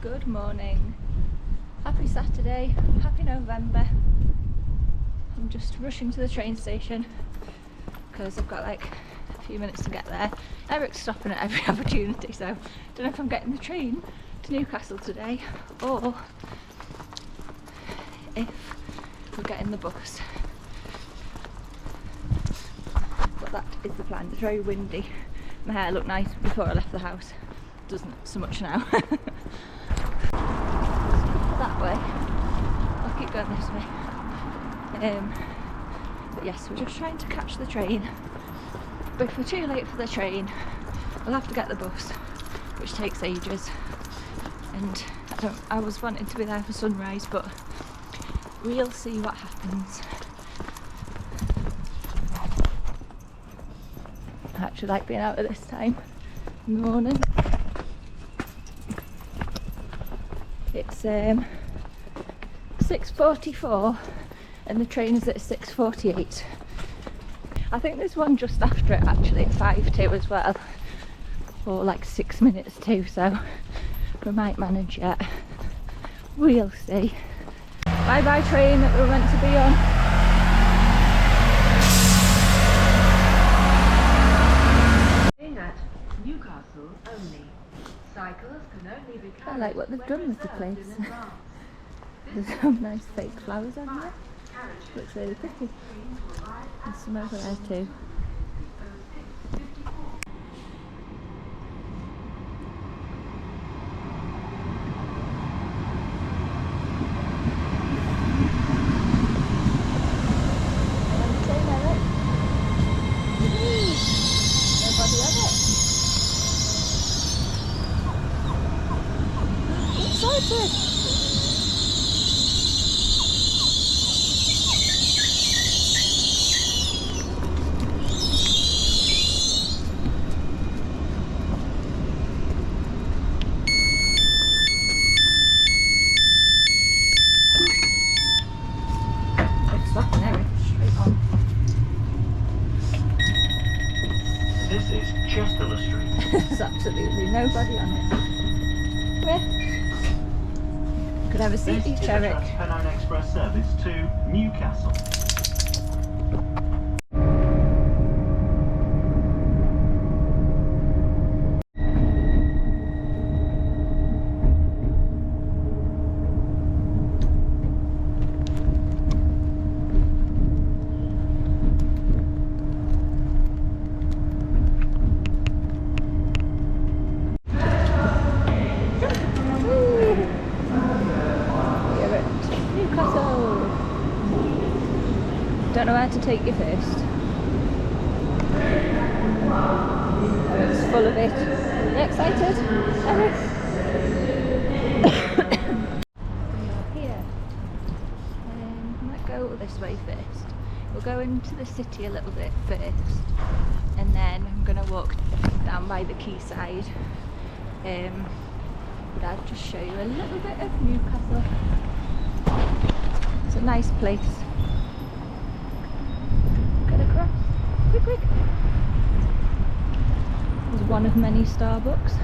Good morning. Happy Saturday, happy November. I'm just rushing to the train station because I've got like a few minutes to get there. Eric's stopping at every opportunity, so I don't know if I'm getting the train to Newcastle today or if we're getting the bus. But that is the plan. It's very windy. My hair looked nice before I left the house. Doesn't so much now. That way. I'll keep going this way. But yes, we're just trying to catch the train. But if we're too late for the train, we'll have to get the bus, which takes ages. And I was wanting to be there for sunrise, but we'll see what happens. I actually like being out at this time in the morning. It's 6:44 and the train is at 6:48. I think there's one just after it actually at 5:02 as well, or like 6 minutes too, so we might manage yet. We'll see. Bye bye train that we were meant to be on. At Newcastle only. Cycles can only be I like what they've done with the place. There's some nice fake flowers on there. Looks really pretty. There's some over there too. Nobody on it. Excited! It's stopping there, straight on. This is Chester Street. There's absolutely nobody on it. Where? Could have a seat, This is the Eric. Trans-Pennine Express service to Newcastle. Newcastle. Don't know where to take you first. Eric's full of it. You excited, Eric? We are here. We might go this way first. We'll go into the city a little bit first, and then I'm going to walk down by the Quayside. But I'll just show you a little bit of Newcastle. It's a nice place. Get across. Quick, quick. There's one of many Starbucks.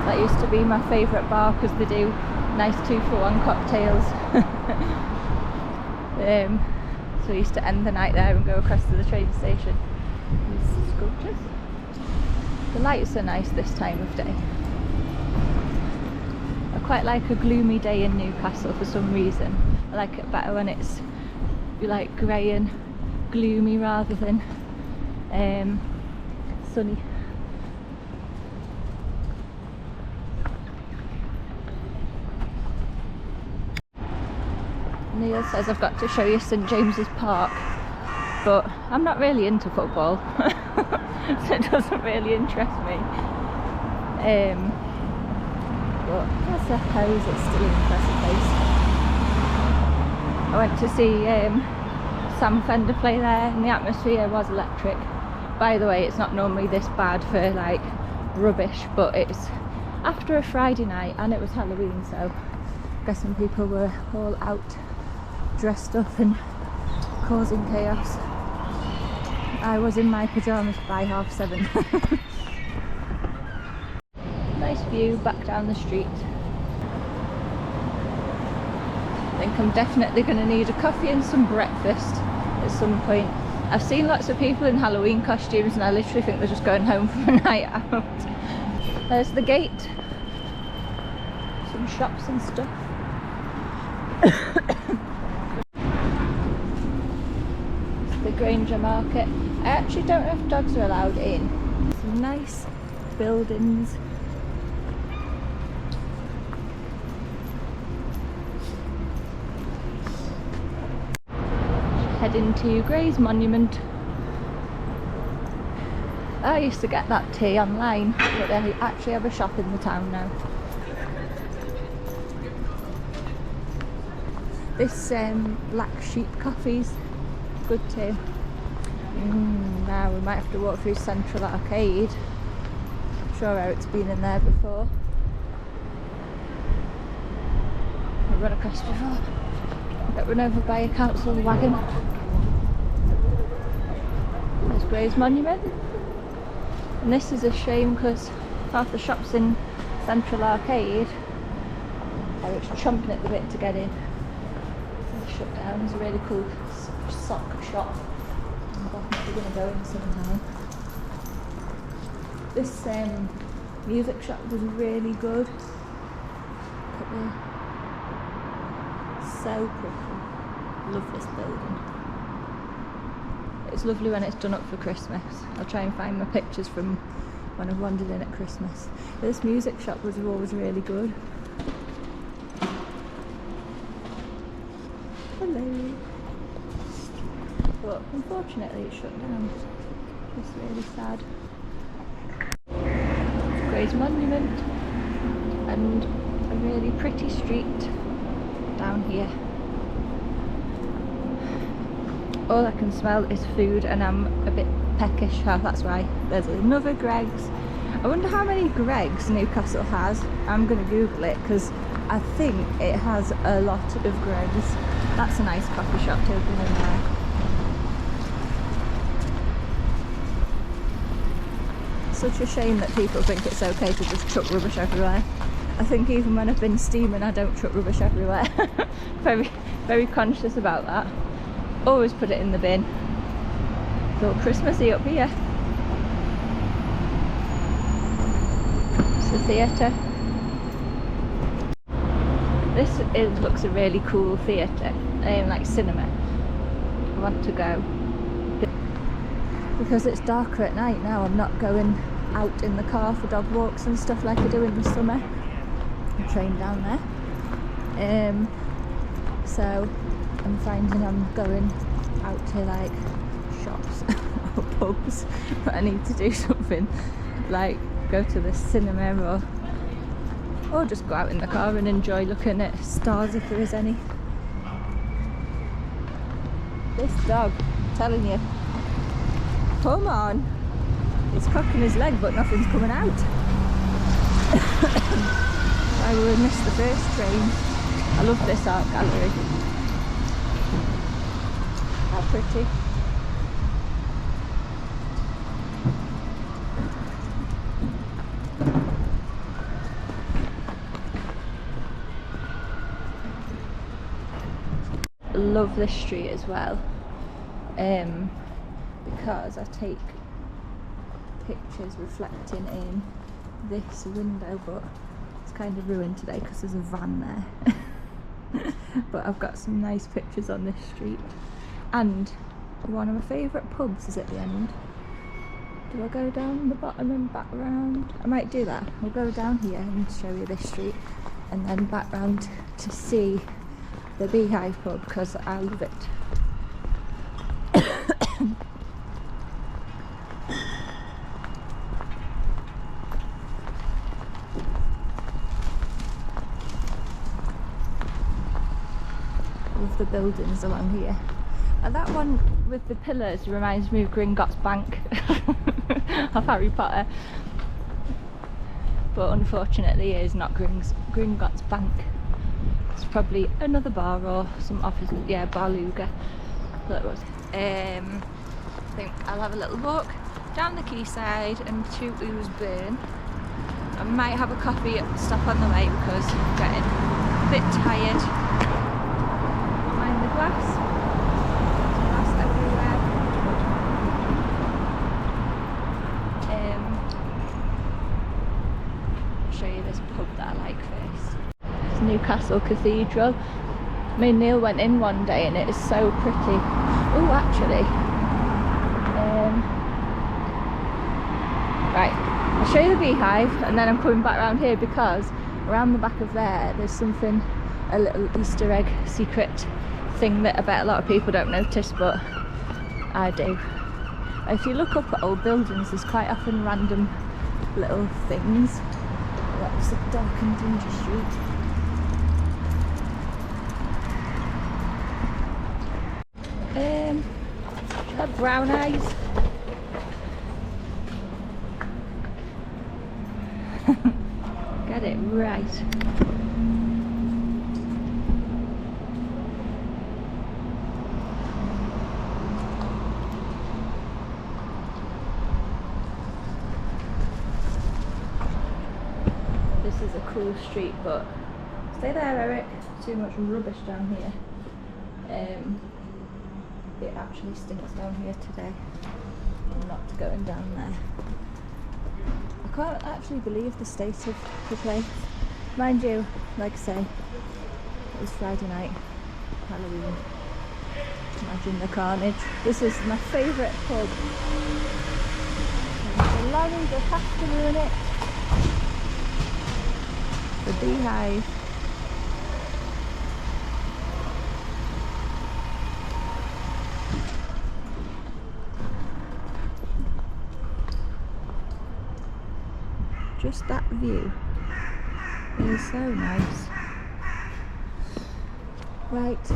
That used to be my favourite bar because they do nice 2-for-1 cocktails. So I used to end the night there and go across to the train station. These sculptures. The lights are nice this time of day. I quite like a gloomy day in Newcastle for some reason. I like it better when it's like grey and gloomy rather than sunny. Neil says I've got to show you St James's Park, but I'm not really into football, so it doesn't really interest me. But I suppose it's still an impressive place. I went to see Sam Fender play there and the atmosphere was electric. By the way, it's not normally this bad for like rubbish, but it's after a Friday night and it was Halloween, so guessing people were all out, dressed up and causing chaos. I was in my pyjamas by 7:30. Nice view back down the street. I think I'm definitely going to need a coffee and some breakfast at some point. I've seen lots of people in Halloween costumes and I literally think they're just going home for a night out. There's the gate. Some shops and stuff. It's the Granger Market. I actually don't know if dogs are allowed in. Some nice buildings. Heading to Gray's Monument. I used to get that tea online, but they actually have a shop in the town now. This Black Sheep coffee's good too. Now we might have to walk through Central Arcade. Not sure how it's been in there before. I've run across before. Got run over by a council wagon. There's Gray's Monument. And this is a shame because half the shops in Central Arcade are chomping at the bit to get in. They're shut down. There's a really cool sock shop. I'm definitely going to go in sometime. This music shop was really good. Look at the so pretty. Love this building. It's lovely when it's done up for Christmas. I'll try and find my pictures from when I've wandered in at Christmas. This music shop was always really good. Hello. But unfortunately it's shut down. It's really sad. Gray's Monument and a really pretty street down here. All I can smell is food and I'm a bit peckish, so that's why. There's another Greg's. I wonder how many Greg's Newcastle has. I'm going to Google it because I think it has a lot of Greg's. That's a nice coffee shop to open in there. Such a shame that people think it's okay to just chuck rubbish everywhere. I think even when I've been steaming I don't chuck rubbish everywhere. Very conscious about that. Always put it in the bin. Feel Christmassy up here. It's the theatre. This looks a really cool theatre, like cinema. I want to go. Because it's darker at night now, I'm not going out in the car for dog walks and stuff like I do in the summer. I train down there. So I'm finding I'm going out to like shops or pubs, but I need to do something like go to the cinema or just go out in the car and enjoy looking at stars if there is any. This dog, I'm telling you, come on, he's cocking his leg but nothing's coming out. I will miss the first train. I love this art gallery. How pretty. Love this street as well, because I take pictures reflecting in this window, but it's kind of ruined today because there's a van there. But I've got some nice pictures on this street. And one of my favourite pubs is at the end. Do I go down the bottom and back round? I might do that. I'll go down here and show you this street and then back round to see the Beehive pub because I love it. Love the buildings along here. And that one with the pillars reminds me of Gringotts Bank of Harry Potter. But unfortunately it is not Gringotts Bank. It's probably another bar or some office, yeah, Barluga. That was. I think I'll have a little walk down the quayside and to Ouseburn. I might have a coffee at the stop on the way because I'm getting a bit tired. Mind the glass. Glass everywhere. I'll show you this pub that I like first. It's Newcastle Cathedral. Me and Neil went in one day and it is so pretty. Oh, actually. Right, I'll show you the beehive and then I'm coming back around here because around the back of there's something, a little Easter egg secret thing that I bet a lot of people don't notice, but I do. If you look up at old buildings, there's quite often random little things. That's a dark and dingy street. She had brown eyes. Get it right. This is a cool street, but stay there, Eric. Too much rubbish down here. It actually stinks down here today. I'm not going down there. I can't actually believe the state of the place. Mind you, like I say, it was Friday night, Halloween. Imagine the carnage. This is my favourite pub. And the lorry just has to ruin it. The beehive. Just that view is so nice. Right. It's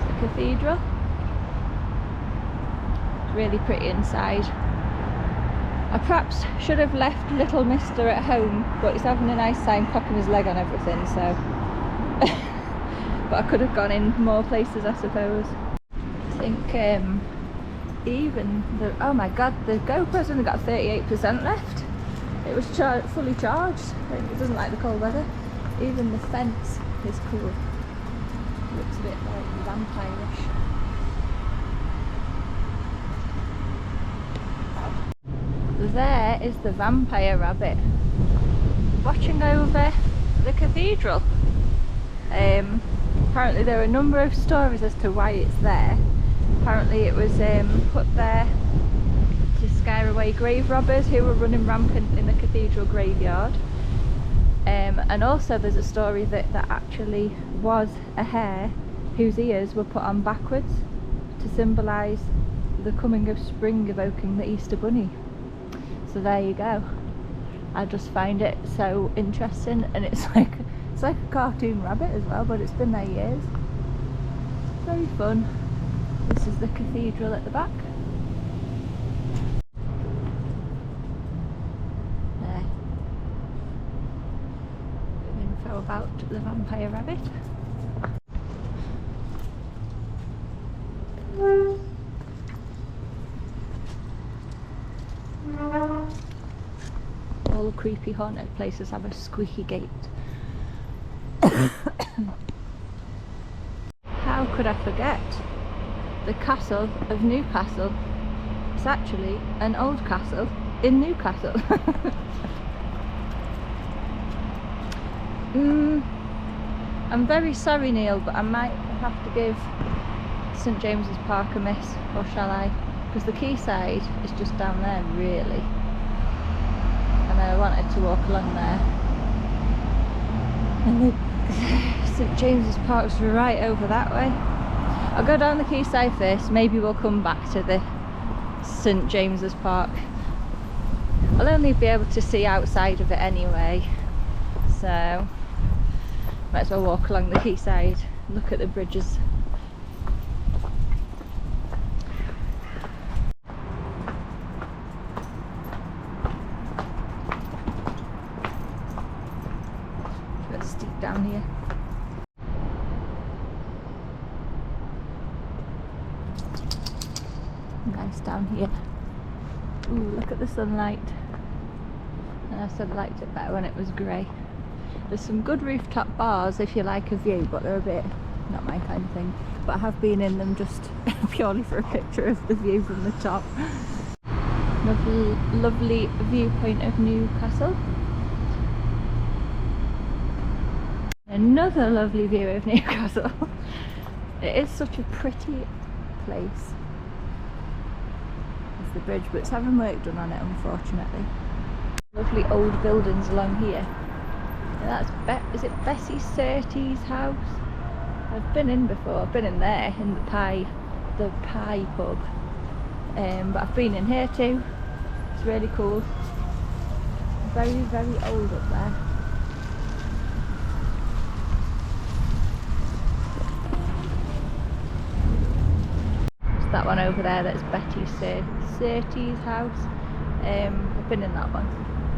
the cathedral. It's really pretty inside. I perhaps should have left little mister at home, but he's having a nice time cocking his leg on everything, so but I could have gone in more places, I suppose. I think even the, oh my god, the GoPro's only got 38% left. It was fully charged. It doesn't like the cold weather. Even the fence is cool. It looks a bit like vampire-ish. There is the vampire rabbit watching over the cathedral. Apparently there are a number of stories as to why it's there. Apparently it was put there to scare away grave robbers who were running rampant in the cathedral graveyard. And also there's a story that there actually was a hare whose ears were put on backwards to symbolise the coming of spring, evoking the Easter bunny. So there you go. I just find it so interesting, and it's like a cartoon rabbit as well, but it's been there years. Very fun. This is the cathedral at the back. There. Bit of info about the vampire rabbit. All creepy haunted places have a squeaky gate. How could I forget? The castle of Newcastle. It's actually an old castle in Newcastle. I'm very sorry, Neil, but I might have to give St James's Park a miss, or shall I? Because the quayside is just down there, really. And I wanted to walk along there. And the St James's Park's right over that way. I'll go down the quayside first, maybe we'll come back to the St James's Park. I'll only be able to see outside of it anyway, so might as well walk along the quayside look at the bridges. A bit steep down here. Nice down here. Ooh, look at the sunlight. And I said I liked it better when it was grey. There's some good rooftop bars if you like a view, but they're a bit not my kind of thing. But I have been in them just purely for a picture of the view from the top. Lovely viewpoint of Newcastle. Another lovely view of Newcastle. It is such a pretty place. There's the bridge, but it's having work done on it, unfortunately. Lovely old buildings along here. And that's is it Bessie Surtees' house? I've been in before. I've been in there in the pie pub. But I've been in here too. It's really cool. Very, very old up there. It's that one over there that's Betty Surtees' house. I've been in that one.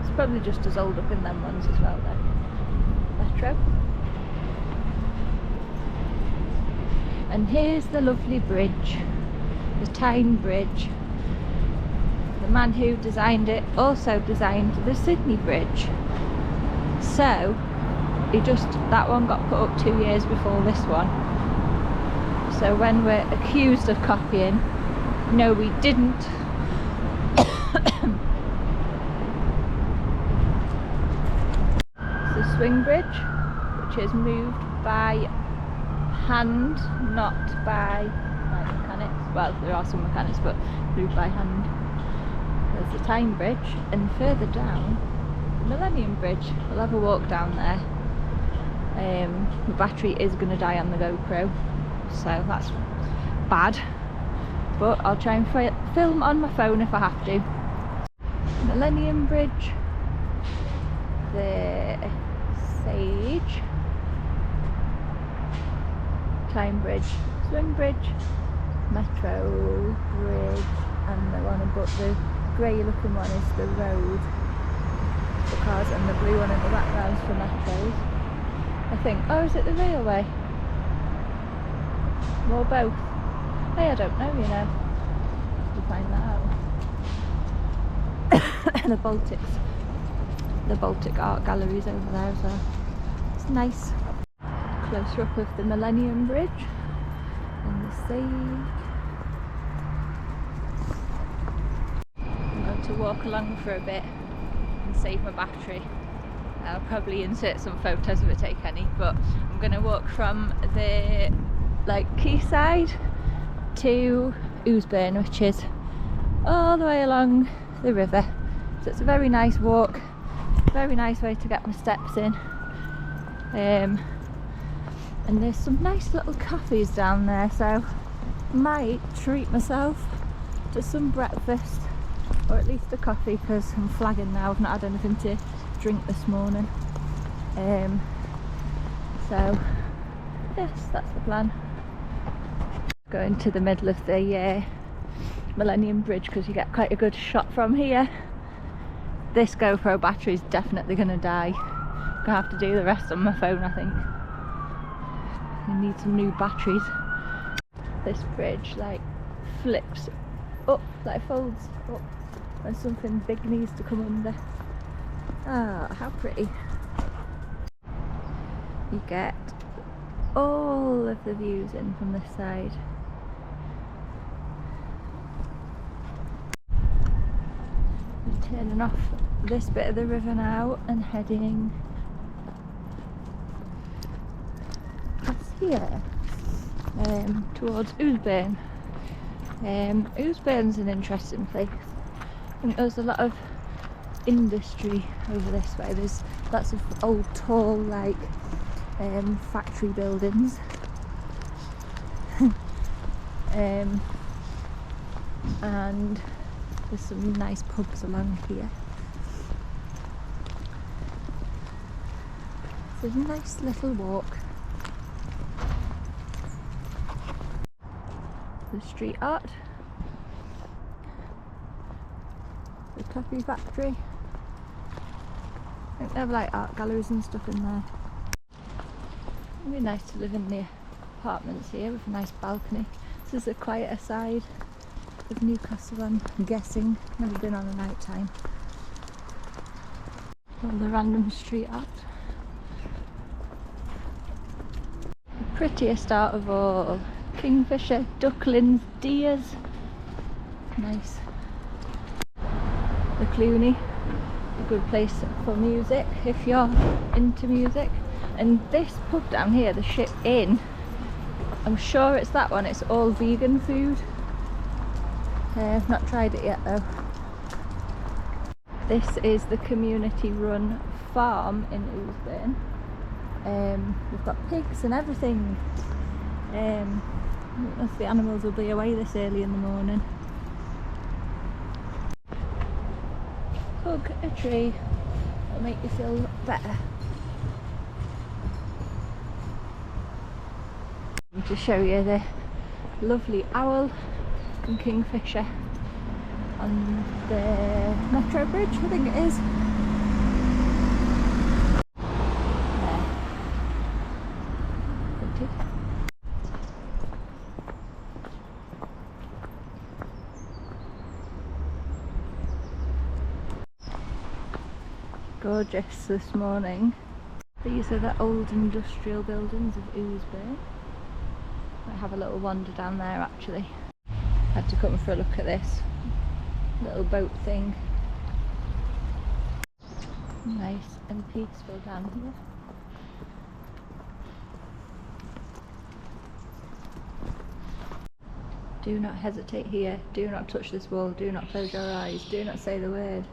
It's probably just as old up in them ones as well though. Metro. And here's the lovely bridge, the Tyne Bridge. The man who designed it also designed the Sydney Bridge. So that one got put up 2 years before this one. So when we're accused of copying, no we didn't. It's the swing bridge, which is moved by hand, not by like mechanics. Well, there are some mechanics, but moved by hand. There's the Tyne Bridge, and further down, the Millennium Bridge. We'll have a walk down there. The battery is going to die on the GoPro, so that's bad. But I'll try and film on my phone if I have to. Millennium Bridge, the Sage, Tyne Bridge, Swing Bridge, Metro Bridge, and the one above, the grey looking one is the road for cars, and the blue one in the background's for metros, I think. Oh, is it the railway? Or both? Hey, I don't know, you know. Have to find that out. The Baltic Art Gallery's over there as well. It's nice. Closer up of the Millennium Bridge and the Sage. I'm going to walk along for a bit and save my battery. I'll probably insert some photos if I take any, but I'm going to walk from the Quayside to Ouseburn, which is all the way along the river. So it's a very nice walk, very nice way to get my steps in. And there's some nice little cafes down there, so I might treat myself to some breakfast, or at least a coffee, because I'm flagging now. I've not had anything to drink this morning. So yes, that's the plan. Going to the middle of the Millennium Bridge because you get quite a good shot from here. This GoPro battery is definitely going to die. I'm gonna have to do the rest on my phone, I think. I need some new batteries. This bridge flips up, folds up when something big needs to come under. Ah, how pretty. You get all of the views in from this side. I'm turning off this bit of the river now and heading past here towards Ouseburn. Ouseburn's an interesting place. I think there's a lot of industry over this way. There's lots of old tall factory buildings. And there's some nice pubs along here. It's a nice little walk. the street art, the coffee factory. I think they have like art galleries and stuff in there. It'd be nice to live in the apartments here with a nice balcony. This is the quieter side of Newcastle, I'm guessing. Never been on a night time. All the random street art. The prettiest art of all. Kingfisher, ducklings, deers. Nice. The Cluny, a good place for music if you're into music. And this pub down here, the Ship Inn, I'm sure it's that one, it's all vegan food. I've not tried it yet though. This is the community run farm in Ouseburn. We've got pigs and everything. Unless the animals will be away this early in the morning. Hug a tree, it'll make you feel better. To show you the lovely owl and kingfisher on the metro bridge, I think it is. There. Pretty. Gorgeous this morning. These are the old industrial buildings of Ouseburn. I have a little wander down there actually. Had to come for a look at this little boat thing. Nice and peaceful down here. Do not hesitate here, do not touch this wall, do not close your eyes, do not say the word.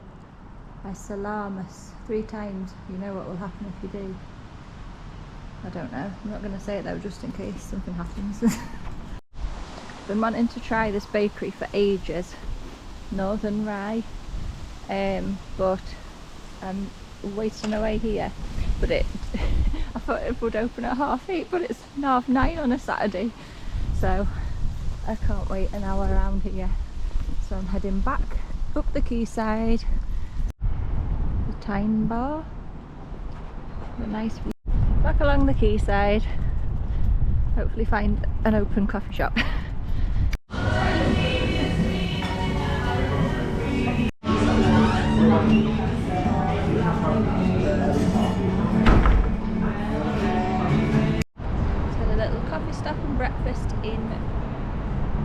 I salamus 3 times, you know what will happen if you do. I don't know, I'm not going to say it though just in case something happens. Been wanting to try this bakery for ages, Northern Rye, but I'm waiting away here. But I thought it would open at 8:30, but it's 9:30 on a Saturday, so I can't wait an hour around here. So I'm heading back up the quayside, the Tyne bar, the nice view. Back along the quayside, hopefully find an open coffee shop. Had a little coffee stop and breakfast in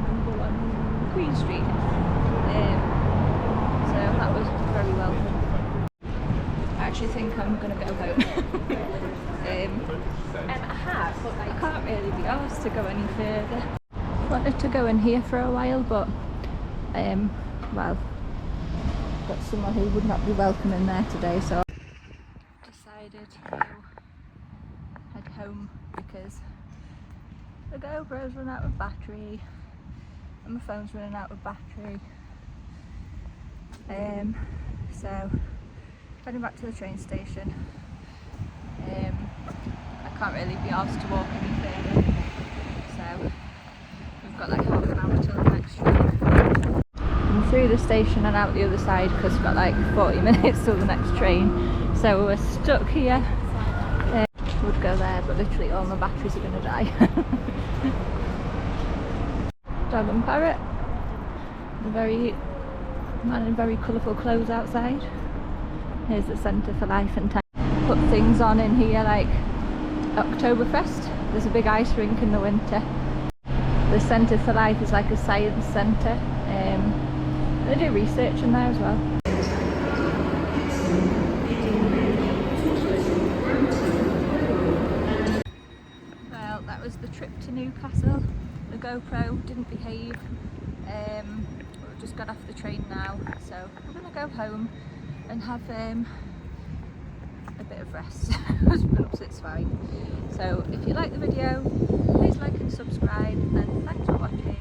number 1 Queen Street. So that was very welcome. I actually think I'm going to go home. And I have, but I can't really be asked to go any further. Wanted to go in here for a while, but well, got someone who would not be welcome in there today, so decided to head home because the GoPro's run out of battery and my phone's running out of battery. So heading back to the train station. I can't really be asked to walk any further, so we've got like half an hour till the next train. I'm through the station and out the other side because we've got like 40 minutes till the next train, so we're stuck here. Would go there, but literally all my batteries are going to die. Dog and parrot, the man in very colourful clothes outside. Here's the Centre for Life and Time. Put things on in here like Oktoberfest. There's a big ice rink in the winter. The Centre for Life is like a science centre. They do research in there as well. Well, that was the trip to Newcastle. The GoPro didn't behave. We've just got off the train now, so we're going to go home and have a bit of rest. Husband's it's fine. So if you like the video, please like and subscribe, and thanks for watching.